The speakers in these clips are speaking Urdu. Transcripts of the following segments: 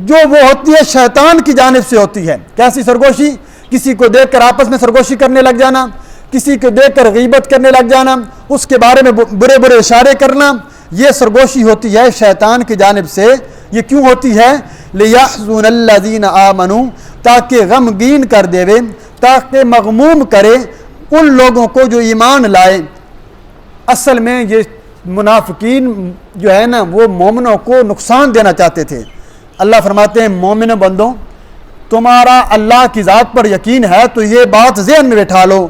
جو وہ ہوتی ہے شیطان کی جانب سے ہوتی ہے۔ کیسی سرگوشی؟ کسی کو دیکھ کر آپس میں سرگوشی کرنے لگ جانا، کسی کو دیکھ کر غیبت کرنے لگ جانا، اس کے بارے میں برے برے اشارے کرنا، یہ سرگوشی ہوتی ہے شیطان کی جانب سے۔ یہ کیوں ہوتی ہے؟ لِيَحْزُنَ الَّذِينَ آمَنُوا، تاکہ غمگین کر دے، تاکہ مغموم کرے ان لوگوں کو جو ایمان لائے۔ اصل میں یہ منافقین جو ہے نا وہ مومنوں کو نقصان دینا چاہتے تھے۔ اللہ فرماتے ہیں مومن بندوں تمہارا اللہ کی ذات پر یقین ہے تو یہ بات ذہن میں بٹھا لو،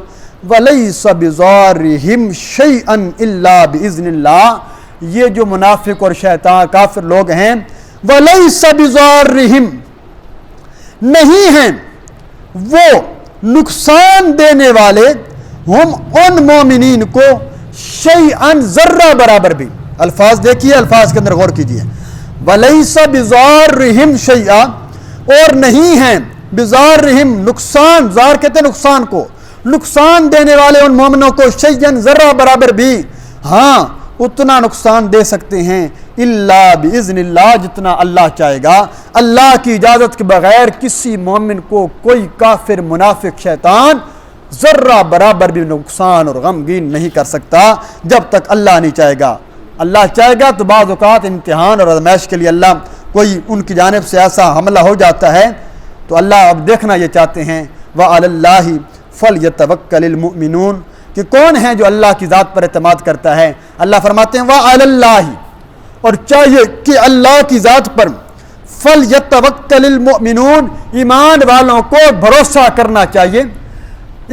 وَلَيْسَ بِضَارِّهِمْ شَيْئًا إِلَّا بِإِذْنِ اللَّهِ، یہ جو منافق اور شیطان کافر لوگ ہیں، وَلَيْسَ بِضَارِّهِمْ، نہیں ہیں وہ نقصان دینے والے، ہم ان مومنین کو شیئاً ذرہ برابر بھی۔ الفاظ دیکھیے، الفاظ کے اندر غور کیجیے، وَلَيْسَ بِضَارِّهِمْ شَيْئًا، اور نہیں ہیں بِضَارِّهِمْ نقصان، زار کہتے ہیں نقصان کو، نقصان دینے والے ان مومنوں کو شیئاً ذرہ برابر بھی، ہاں اتنا نقصان دے سکتے ہیں الا باذن اللہ، جتنا اللہ چاہے گا۔ اللہ کی اجازت کے بغیر کسی مومن کو کوئی کافر منافق شیطان ذرہ برابر بھی نقصان اور غمگین نہیں کر سکتا جب تک اللہ نہیں چاہے گا۔ اللہ چاہے گا تو بعض اوقات امتحان اور آزمائش کے لیے اللہ کوئی ان کی جانب سے ایسا حملہ ہو جاتا ہے تو اللہ اب دیکھنا یہ چاہتے ہیں وَعَلَى اللَّهِ فَلْيَتَوَكَّلِ الْمُؤْمِنُونَ، کہ کون ہے جو اللہ کی ذات پر اعتماد کرتا ہے۔ اللہ فرماتے ہیں وَعَلَى اللَّهِ، اور چاہیے کہ اللہ کی ذات پر فَلْيَتَوَكَّلِ الْمُؤْمِنُونَ، ایمان والوں کو بھروسہ کرنا چاہیے۔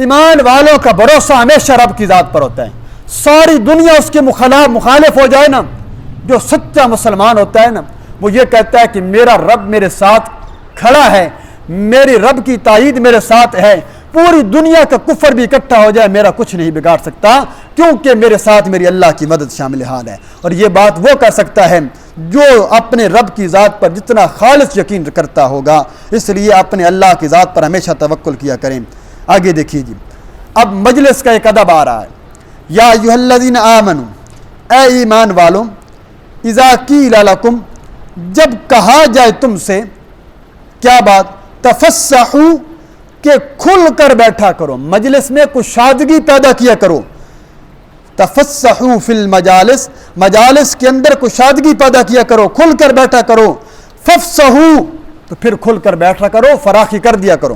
ایمان والوں کا بھروسہ ہمیشہ رب کی ذات پر ہوتا ہے۔ ساری دنیا اس کے مخالف ہو جائے نا، جو سچا مسلمان ہوتا ہے نا وہ یہ کہتا ہے کہ میرا رب میرے ساتھ کھڑا ہے، میری رب کی تائید میرے ساتھ ہے، پوری دنیا کا کفر بھی اکٹھا ہو جائے میرا کچھ نہیں بگاڑ سکتا، کیونکہ میرے ساتھ میری اللہ کی مدد شامل حال ہے۔ اور یہ بات وہ کر سکتا ہے جو اپنے رب کی ذات پر جتنا خالص یقین کرتا ہوگا، اس لیے اپنے اللہ کی ذات پر ہمیشہ توکل کیا کریں۔ آگے دیکھیے جی، اب مجلس کا ایک ادب آ رہا ہے، یا ایھا الذین آمنوا، اے ایمان والوں، اذا قیل لکم، جب کہا جائے تم سے، کیا بات؟ تفسحوا، کہ کھل کر بیٹھا کرو، مجلس میں کشادگی پیدا کیا کرو۔ تفسحوا فی المجالس، مجالس کے اندر کشادگی پیدا کیا کرو، کھل کر بیٹھا کرو۔ فافسحوا، تو پھر کھل کر بیٹھا کرو، فراخی کر دیا کرو۔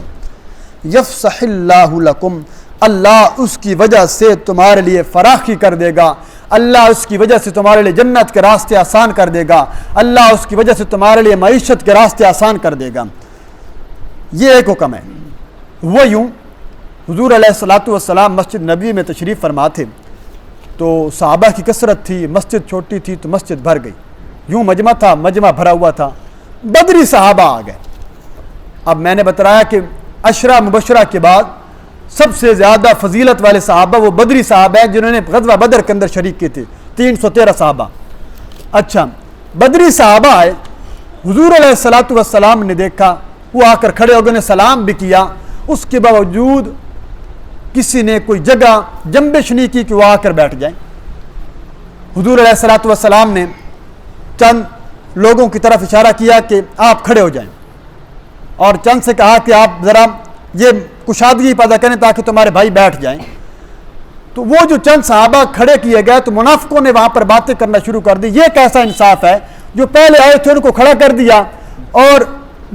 یفسح اللہ لکم، اللہ اس کی وجہ سے تمہارے لیے فراخی کر دے گا، اللہ اس کی وجہ سے تمہارے لیے جنت کے راستے آسان کر دے گا، اللہ اس کی وجہ سے تمہارے لیے معیشت کے راستے آسان کر دے گا۔ یہ ایک حکم ہے۔ وہ یوں حضور علیہ الصلوۃ والسلام مسجد نبی میں تشریف فرما تھے تو صحابہ کی کثرت تھی، مسجد چھوٹی تھی تو مسجد بھر گئی، یوں مجمع تھا، مجمع بھرا ہوا تھا، بدری صحابہ آ گئے۔ اب میں نے بتایا کہ عشرہ مبشرہ کے بعد سب سے زیادہ فضیلت والے صحابہ وہ بدری صحابہ ہیں جنہوں نے غزوہ بدر کے اندر شریک کیے تھے، 313 صحابہ۔ اچھا، بدری صحابہ آئے، حضور علیہ الصلوۃ والسلام نے دیکھا، وہ آ کر کھڑے ہو گئے، نے سلام بھی کیا، اس کے باوجود کسی نے کوئی جگہ جنبش نہیں کی کہ وہ آ کر بیٹھ جائیں۔ حضور علیہ الصلوۃ والسلام نے چند لوگوں کی طرف اشارہ کیا کہ آپ کھڑے ہو جائیں، اور چند سے کہا کہ آپ ذرا یہ کشادگی پیدا کریں تاکہ تمہارے بھائی بیٹھ جائیں۔ تو وہ جو چند صحابہ کھڑے کیے گئے تو منافقوں نے وہاں پر باتیں کرنا شروع کر دی، یہ کیسا انصاف ہے، جو پہلے آئے تھے ان کو کھڑا کر دیا اور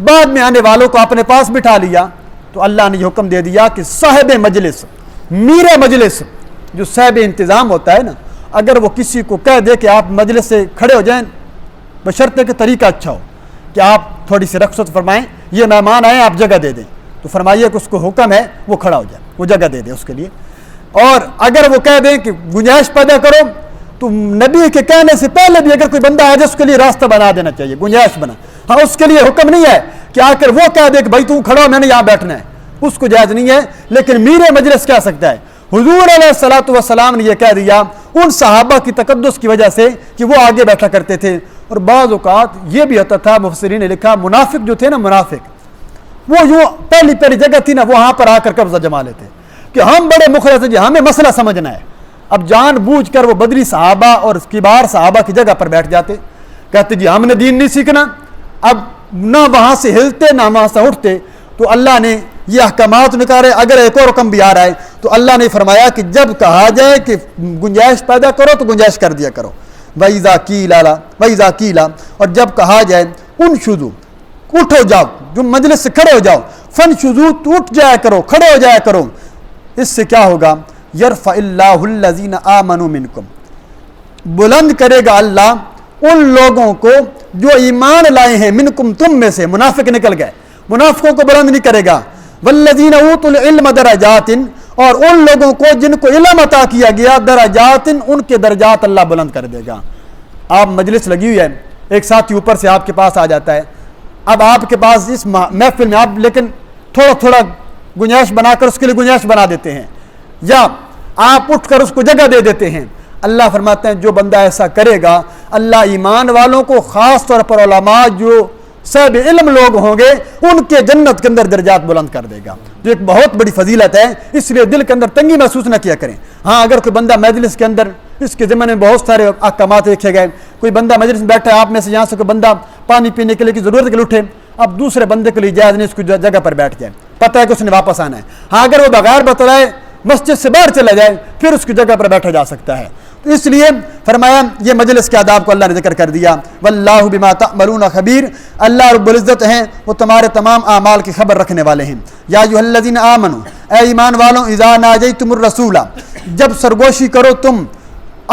بعد میں آنے والوں کو اپنے پاس بٹھا لیا۔ تو اللہ نے یہ حکم دے دیا کہ صاحب مجلس، میر مجلس، جو صاحب انتظام ہوتا ہے نا، اگر وہ کسی کو کہہ دے کہ آپ مجلس سے کھڑے ہو جائیں، بشرطے کہ طریقہ اچھا ہو، کہ آپ تھوڑی سی رخصت فرمائیں، یہ مہمان آئے آپ جگہ دے دیں، تو فرمائیے کہ اس کو حکم ہے وہ کھڑا ہو جائے، وہ جگہ دے دے اس کے لیے۔ اور اگر وہ کہہ دیں کہ گنجائش پیدا کرو، تو نبی کے کہنے سے پہلے بھی اگر کوئی بندہ ہے جس کے لیے راستہ بنا دینا چاہیے، گنجائش بنا۔ ہاں، اس کے لیے حکم نہیں ہے کہ آ کر وہ کہہ دے کہ بھائی تم کھڑا ہو، میں نے یہاں بیٹھنا ہے، اس کو جائز نہیں ہے، لیکن میر مجلس کہہ سکتا ہے۔ حضور علیہ الصلوۃ والسلام نے یہ کہہ دیا ان صحابہ کی تقدس کی وجہ سے کہ وہ آگے بیٹھا کرتے تھے۔ اور بعض اوقات یہ بھی ہوتا تھا، مفسرین نے لکھا، منافق جو تھے نا، منافق وہ یوں پہلی جگہ تھی نا، وہاں پر آ کر قبضہ جما لیتے کہ ہم بڑے مخلص ہیں جی، ہمیں مسئلہ سمجھنا ہے۔ اب جان بوجھ کر وہ بدری صحابہ اور کبار صحابہ کی جگہ پر بیٹھ جاتے، کہتے جی ہم نے دین نہیں سیکھنا، اب نہ وہاں سے ہلتے نہ وہاں سے اٹھتے. تو اللہ نے یہ احکامات نکالے. اگر ایک اور حکم بھی آ رہا ہے تو اللہ نے فرمایا کہ جب کہا جائے کہ گنجائش پیدا کرو تو گنجائش کر دیا کرو. وَإِذَا قِيلَ اور جب کہا جائے انشزوا اٹھو جاؤ, جو مجلس سے کھڑے ہو جاؤ, فانشزوا تو اٹھ جایا کرو, کھڑے ہو جایا کرو. اس سے کیا ہوگا؟ یرفع اللہ الذین آمنوا منکم, بلند کرے گا اللہ ان لوگوں کو جو ایمان لائے ہیں, منکم تم میں سے. منافق نکل گئے, منافقوں کو بلند نہیں کرے گا. والذین اوتوا العلم درجات, اور ان لوگوں کو جن کو علم عطا کیا گیا, درجات, ان کے درجات اللہ بلند کر دے گا. آپ مجلس لگی ہوئی ہے, ایک ساتھی اوپر سے آپ کے پاس آ جاتا ہے. اب آپ کے پاس اس محفل میں آپ لیکن تھوڑا تھوڑا گنجائش بنا کر اس کے لیے گنجائش بنا دیتے ہیں, یا آپ اٹھ کر اس کو جگہ دے دیتے ہیں. اللہ فرماتے ہیں جو بندہ ایسا کرے گا, اللہ ایمان والوں کو, خاص طور پر علماء جو صاحب علم لوگ ہوں گے, ان کے جنت کے اندر درجات بلند کر دے گا, جو ایک بہت بڑی فضیلت ہے. اس لیے دل کے اندر تنگی محسوس نہ کیا کریں. ہاں اگر کوئی بندہ مجلس کے اندر, اس کے ذمہ میں بہت سارے احکامات لکھے گئے, کوئی بندہ مجلس میں بیٹھا ہے, آپ میں سے یہاں سے کوئی بندہ پانی پینے کے لیے کی ضرورت کے لیے اٹھے, اب دوسرے بندے کے لیے جائز نہیں اس کو جگہ پر بیٹھ جائے, پتہ ہے کہ اس نے واپس آنا ہے. ہاں اگر وہ بغیر بتلائے مسجد سے باہر چلا جائے پھر اس کی جگہ پر بیٹھا جا سکتا ہے. تو اس لیے فرمایا یہ مجلس کے آداب کو اللہ نے ذکر کر دیا. واللہ بما تعملون خبیر, اللہ رب العزت ہیں وہ تمہارے تمام اعمال کی خبر رکھنے والے ہیں. یا ایھا الذین آمنوا, اے ایمان والوں, اذا ناجیتم الرسول, جب سرگوشی کرو تم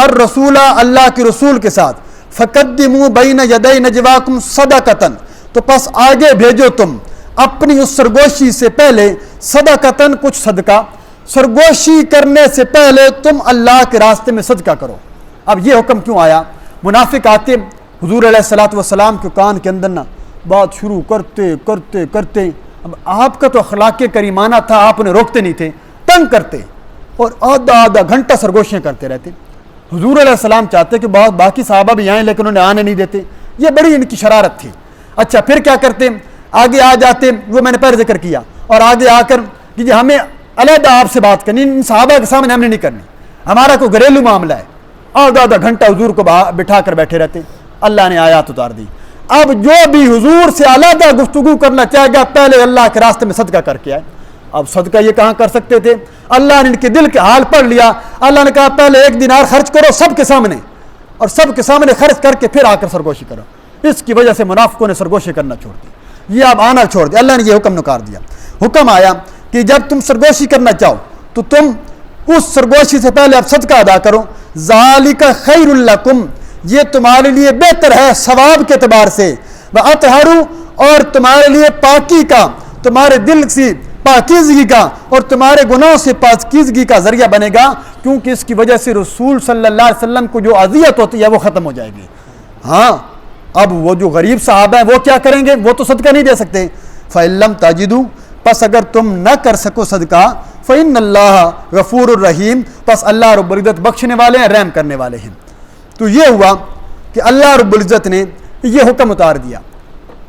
الرسول, اللہ کے رسول کے ساتھ, فقدموا بین یدی نجواکم صدقۃ, تو پس آگے بھیجو تم اپنی اس سرگوشی سے پہلے صدقۃ, کچھ صدقہ. سرگوشی کرنے سے پہلے تم اللہ کے راستے میں صدقہ کرو. اب یہ حکم کیوں آیا؟ منافق آتے حضور علیہ الصلوۃ والسلام کے کان کے اندر نا بات شروع کرتے کرتے کرتے, اب آپ کا تو اخلاق کریمانہ تھا, آپ انہیں روکتے نہیں تھے, تنگ کرتے اور آدھا گھنٹہ سرگوشیاں کرتے رہتے. حضور علیہ السلام چاہتے کہ بہت باقی صحابہ بھی آئیں لیکن انہیں آنے نہیں دیتے. یہ بڑی ان کی شرارت تھی. اچھا پھر کیا کرتے؟ آگے آ جاتے, وہ میں نے پہلے ذکر کیا, اور آگے آ کر کہ ہمیں علیحدہ آپ سے بات کرنی, ان صحابہ کے سامنے ہم نے نہیں کرنی, ہمارا کوئی گھریلو معاملہ ہے. آدھا گھنٹہ حضور کو بٹھا کر بیٹھے رہتے. اللہ نے آیات اتار دی, اب جو بھی حضور سے علیحدہ گفتگو کرنا چاہے گا پہلے اللہ کے راستے میں صدقہ کر کے آئے. اب صدقہ یہ کہاں کر سکتے تھے؟ اللہ نے ان کے دل کے حال پڑھ لیا. اللہ نے کہا پہلے 1 دینار خرچ کرو سب کے سامنے, اور سب کے سامنے خرچ کر کے پھر آ کر سرگوشی کرو. اس کی وجہ سے منافقوں نے سرگوشی کرنا چھوڑ دی, یہ اب آنا چھوڑ دیا. اللہ نے یہ حکم نکار دیا. حکم آیا کہ جب تم سرگوشی کرنا چاہو تو تم اس سرگوشی سے پہلے اب صدقہ ادا کرو. ذالک خیر لکم, یہ تمہارے لیے بہتر ہے ثواب کے اعتبار سے. وَأَطْهَرُ, اور تمہارے لیے پاکی کا, تمہارے دل سے پاکیزگی کا اور تمہارے گناہوں سے پاکیزگی کا ذریعہ بنے گا, کیونکہ اس کی وجہ سے رسول صلی اللہ علیہ وسلم کو جو اذیت ہوتی ہے وہ ختم ہو جائے گی. ہاں اب وہ جو غریب صحابہ ہیں وہ کیا کریں گے؟ وہ تو صدقہ نہیں دے سکتے. فَإِن لَمْ تَجِدُوا, پس اگر تم نہ کر سکو صدقہ, فَإِنَّ اللَّهَ غَفُورٌ رَحِيمٌ, پس اللہ رب العزت بخشنے والے ہیں, رحم کرنے والے ہیں. تو یہ ہوا کہ اللہ رب العزت نے یہ حکم اتار دیا.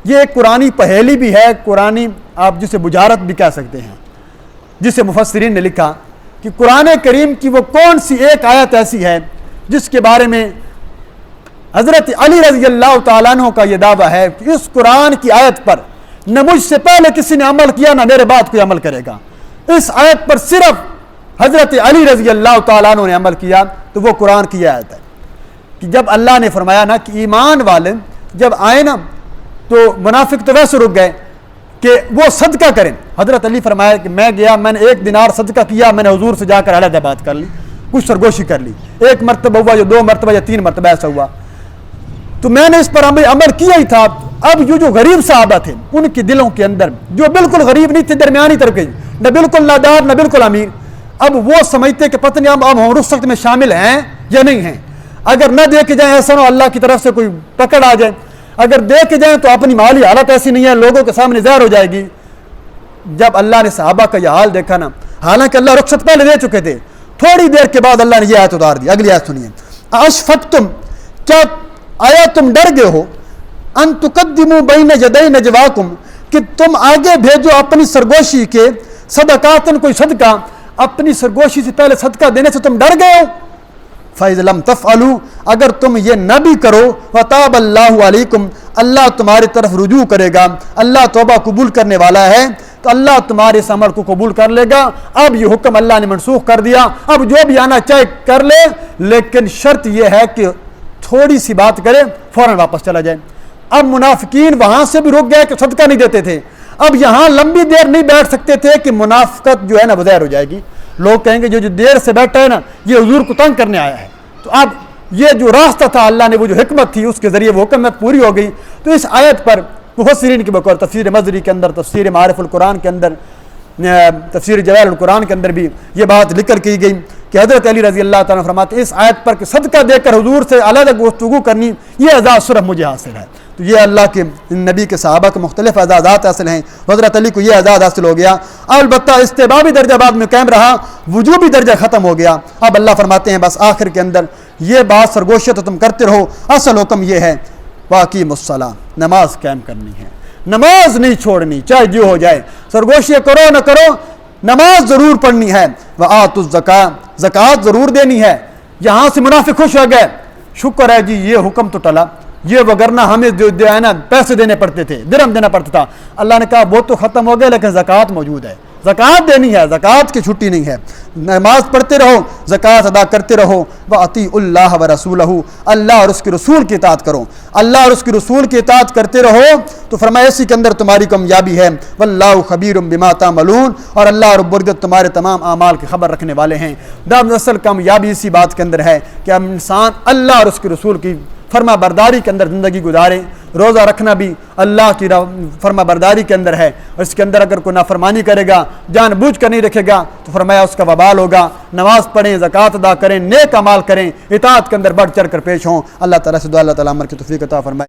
یہ ایک قرآنی پہیلی بھی ہے, قرآنی آپ جسے بجارت بھی کہہ سکتے ہیں, جسے مفسرین نے لکھا کہ قرآن کریم کی وہ کون سی ایک آیت ایسی ہے جس کے بارے میں حضرت علی رضی اللہ تعالیٰ عنہ کا یہ دعویٰ ہے کہ اس قرآن کی آیت پر نہ مجھ سے پہلے کسی نے عمل کیا نہ میرے بعد کوئی عمل کرے گا. اس آیت پر صرف حضرت علی رضی اللہ تعالیٰ عنہ نے عمل کیا. تو وہ قرآن کی آیت ہے کہ جب اللہ نے فرمایا نا کہ ایمان والے جب آئے نا تو منافق تو ویسے رک گئے کہ وہ صدقہ کریں. حضرت علی فرمایا کہ میں گیا, میں نے 1 دینار صدقہ کیا, میں نے حضور سے جا کر علیحدہ بات کر لی, کچھ سرگوشی کر لی. 1 مرتبہ ہوا, یا 2 مرتبہ, یا 3 مرتبہ ایسا ہوا, تو میں نے اس پر عمل کیا ہی تھا. اب جو غریب صحابہ تھے ان کے دلوں کے اندر, جو بالکل غریب نہیں تھے, درمیانی طرف کے, نہ بالکل نادار نہ بالکل امیر, اب وہ سمجھتے کہ پتہ نہیں اب ہم رخصت میں شامل ہیں یا نہیں ہیں. اگر نہ دے کے جائیں ایسا نہ اللہ کی طرف سے کوئی پکڑ آ جائے, اگر دے کے جائیں تو اپنی مالی حالت ایسی نہیں ہے, لوگوں کے سامنے ظاہر ہو جائے گی. جب اللہ نے صحابہ کا یہ حال دیکھا نا, حالانکہ اللہ رخصت پہلے دے چکے تھے, تھوڑی دیر کے بعد اللہ نے یہ آیت اتار دی. اگلی آیت سنیے. اشفقتم, کیا آیا تم ڈر گئے ہو, ان تقدموا بین یدی نجواکم, کہ تم آگے بھیجو اپنی سرگوشی کے صدقاتن, کوئی صدقہ, اپنی سرگوشی سے پہلے صدقہ دینے سے تم ڈر گئے ہو. فَإِذْ لَمْ تَفْعَلُوا اگر تم یہ نہ بھی کرو وَتَابَ اللَّهُ عَلَيْكُمْ اللہ تمہاری طرف رجوع کرے گا، اللہ توبہ قبول کرنے والا ہے، تو اللہ تمہارے اس عمل کو قبول کر لے گا۔ اب یہ حکم اللہ نے منسوخ کر دیا، اب جو بھی آنا چاہے کر لے، لیکن شرط یہ ہے کہ تھوڑی سی بات کرے فوراً واپس چلا جائے۔ اب منافقین وہاں سے بھی رک گئے کہ صدقہ نہیں دیتے تھے، اب یہاں لمبی دیر نہیں بیٹھ سکتے تھے کہ منافقت جو ہے نا وہ ظاہر ہو جائے گی، لوگ کہیں گے جو دیر سے بیٹھا ہے نا یہ حضور کو تنگ کرنے آیا ہے۔ تو اب یہ جو راستہ تھا اللہ نے وہ جو حکمت تھی اس کے ذریعے وہ حکمت پوری ہو گئی۔ تو اس آیت پر مفسرین کے بقول تفسیر مزری کے اندر، تفسیر معارف القرآن کے اندر، تفسیر جواہر القرآن کے اندر بھی یہ بات ذکر کی گئی کہ حضرت علی رضی اللہ تعالیٰ فرماتے ہیں اس آیت پر کہ صدقہ دے کر حضور سے علیحدہ گفتگو کرنی یہ اعزاز صرف مجھے حاصل ہے۔ تو یہ اللہ کے نبی کے صحابہ کو مختلف اعزازات حاصل ہیں، حضرت علی کو یہ اعزاز حاصل ہو گیا۔ البتہ استحبابی درجہ بعد میں قائم رہا، وجوبی درجہ ختم ہو گیا۔ اب اللہ فرماتے ہیں بس آخر کے اندر یہ بات سرگوشی تو تم کرتے رہو، اصل حکم یہ ہے وَأَقِیمُوا الصَّلَاةَ نماز قائم کرنی ہے، نماز نہیں چھوڑنی چاہے جو ہو جائے، سرگوشی کرو نہ کرو نماز ضرور پڑھنی ہے۔ وَآتُوا الزَّکَاةَ زکوٰۃ ضرور دینی ہے۔ یہاں سے منافق خوش ہو گئے، شکر ہے جی یہ حکم تو ٹلا، یہ وگرنہ ہمیں جو ہے نا پیسے دینے پڑتے تھے، درہم دینا پڑتا تھا۔ اللہ نے کہا وہ تو ختم ہو گیا لیکن زکوٰۃ موجود ہے، زکوٰۃ دینی ہے، زکوٰۃ کی چھٹی نہیں ہے، نماز پڑھتے رہو، زکوٰۃ ادا کرتے رہو۔ وَأَطِیعُوا اللَّهَ وَرَسُولَهُ اللہ اور اس کے رسول کی اطاعت کرو، اللہ اور اس کے رسول کی اطاعت کرتے رہو تو فرمایا اسی کے اندر تمہاری کامیابی ہے۔ وَاللَّهُ خَبِيرٌ بِمَا تَعْمَلُونَ اور اللہ رب العزت تمہارے تمام اعمال کی خبر رکھنے والے ہیں۔ اصل کامیابی اسی بات کے اندر ہے کہ ہم انسان اللہ اور اس کے رسول کی فرما برداری کے اندر زندگی گزاریں۔ روزہ رکھنا بھی اللہ کی فرما برداری کے اندر ہے، اور اس کے اندر اگر کوئی نافرمانی کرے گا، جان بوجھ کر نہیں رکھے گا تو فرمایا اس کا وبال ہوگا۔ نماز پڑھیں، زکوٰۃ ادا کریں، نیک اعمال کریں، اطاعت کے اندر بڑھ چڑھ کر پیش ہوں۔ اللہ تعالیٰ سے دعا اللہ تعالیٰ عمل کی توفیق عطا فرمائے۔